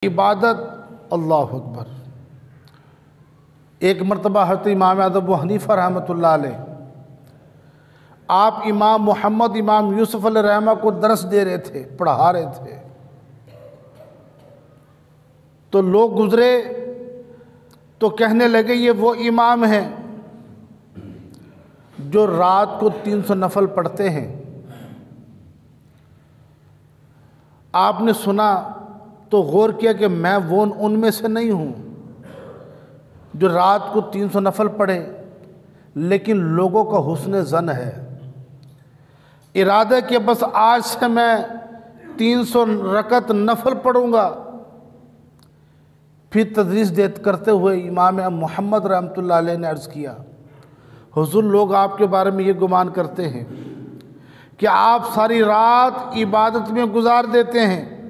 इबादत। अल्लाह अकबर। एक मरतबा हज़रत इमाम अबू हनीफ़ा रहमतुल्लाह अलैह आप इमाम मोहम्मद इमाम यूसुफ अलैहिर्रहमा को दरस दे रहे थे, पढ़ा रहे थे, तो लोग गुज़रे तो कहने लगे ये वो इमाम हैं जो रात को 300 नफल पढ़ते हैं। आपने सुना तो गौर किया कि मैं वो उनमें से नहीं हूँ जो रात को 300 नफल पढ़े, लेकिन लोगों का हुस्न ज़न है, इरादा कि बस आज से मैं 300 रकत नफल पढ़ूँगा। फिर तदरीस करते हुए इमाम मोहम्मद रहमतुल्लाह अलैह ने अर्ज़ किया, हुज़ूर लोग आपके बारे में ये गुमान करते हैं कि आप सारी रात इबादत में गुजार देते हैं।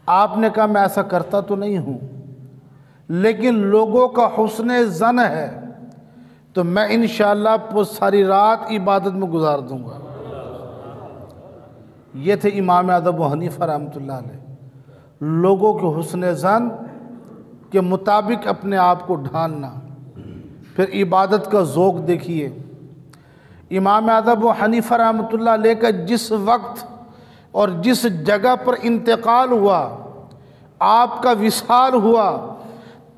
आपने कहा मैं ऐसा करता तो नहीं हूँ, लेकिन लोगों का हुस्न ज़न है, तो मैं इंशाअल्लाह वो सारी रात इबादत में गुजार दूँगा। ये थे इमाम अबू हनीफ़ा रहमतुल्लाह अलैह। लोगों के हुस्न ज़न के मुताबिक अपने आप को ढालना। फिर इबादत का ज़ौक़ देखिए, इमाम अबू हनीफ़ा रहमतुल्लाह अलैह का जिस वक्त और जिस जगह पर इंतकाल हुआ, आपका विसाल हुआ,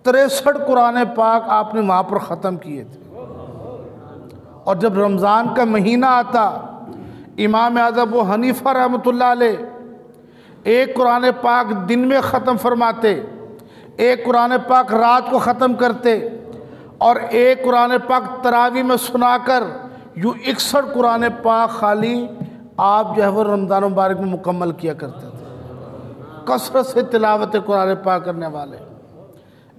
63 कुरान पाक आपने वहाँ पर ख़त्म किए थे। और जब रमज़ान का महीना आता, इमाम अबू हनीफ़ा रहमतुल्लाह अलैह एक कुरान पाक दिन में ख़त्म फरमाते, एक कुरान पाक रात को ख़त्म करते, और एक कुरान पाक तरावी में सुनाकर यूँ 61 कुरान पाक खाली आप जो है वो रमज़ान मुबारक में मुकम्मल किया करते थे। कसरत से तिलावत कुरान पाक करने वाले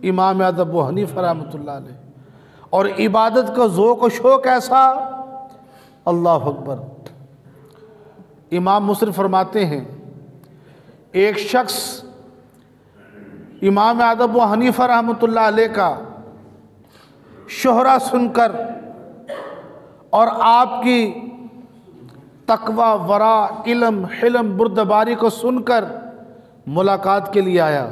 इमाम अबू हनीफ़ा रहमतुल्लाह अलैह। और इबादत का ज़ौक़ और शौक़ ऐसा, अल्लाह अकबर। इमाम मुस्लिम फरमाते हैं एक शख्स इमाम अबू हनीफ़ा रहमतुल्लाह अलैह का शोहरा सुनकर और आपकी तकवा, वरा, इल्म, हिल्म, बुर्दबारी को सुनकर मुलाकात के लिए आया।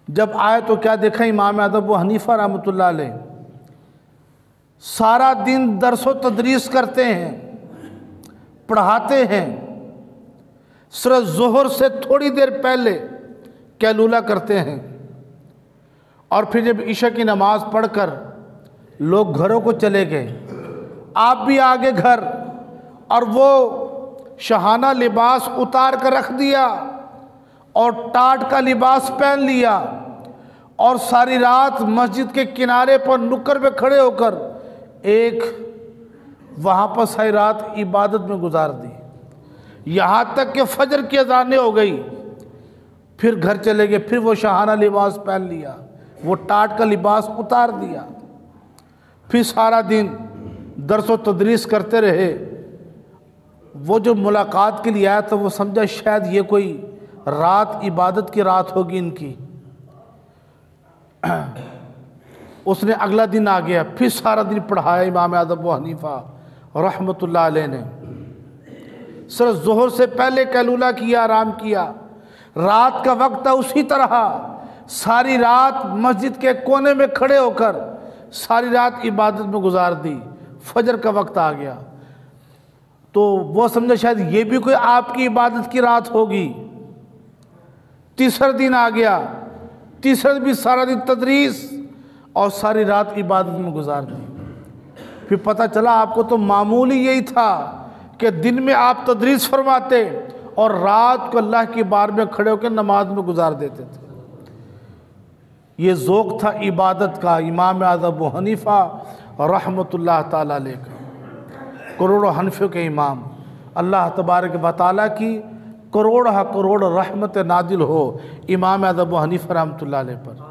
जब आए तो क्या देखा, इमाम अबू हनीफ़ा रहमतुल्लाह अलैह सारा दिन दर्स व तदरीस करते हैं, पढ़ाते हैं, सिर्फ ज़ोहर से थोड़ी देर पहले कैलूला करते हैं, और फिर जब इशा की नमाज़ पढ़कर लोग घरों को चले गए, आप भी आगे घर, और वो शहाना लिबास उतार कर रख दिया और टाट का लिबास पहन लिया, और सारी रात मस्जिद के किनारे पर नुक्कड़ पे खड़े होकर एक वहाँ पर सारी रात इबादत में गुजार दी, यहाँ तक कि फजर की अज़ानें हो गई। फिर घर चले गए, फिर वो शहाना लिबास पहन लिया, वो टाट का लिबास उतार दिया, फिर सारा दिन दर्स व तदरीस करते रहे। वो जो मुलाकात के लिए आया था वो समझा शायद ये कोई रात इबादत की रात होगी इनकी। उसने अगला दिन आ गया, फिर सारा दिन पढ़ाया इमाम अबू हनीफ़ा रहमतुल्लाह अलैह ने। सिर्फ ज़ोहर से पहले कैलूला किया, आराम किया। रात का वक्त था, उसी तरह सारी रात मस्जिद के कोने में खड़े होकर सारी रात इबादत में गुजार दी। फजर का वक्त आ गया तो वो समझा शायद ये भी कोई आपकी इबादत की रात होगी। तीसरा दिन आ गया, तीसरा भी सारा दिन तदरीस और सारी रात इबादत में गुजार दी। फिर पता चला आपको तो मामूली यही था कि दिन में आप तदरीस फरमाते और रात को अल्लाह की बार में खड़े होकर नमाज में गुजार देते थे। ये ज़ौक़ था इबादत का इमाम अबू हनीफ़ा रहमतुल्लाह ताला अलैह का। करोड़ों हनफियों के इमाम, अल्लाह तबारक व तआला की करोड़ रहमत नाजिल हो इमाम अबू हनीफ़ा रहमतुल्लाह अलैह पर।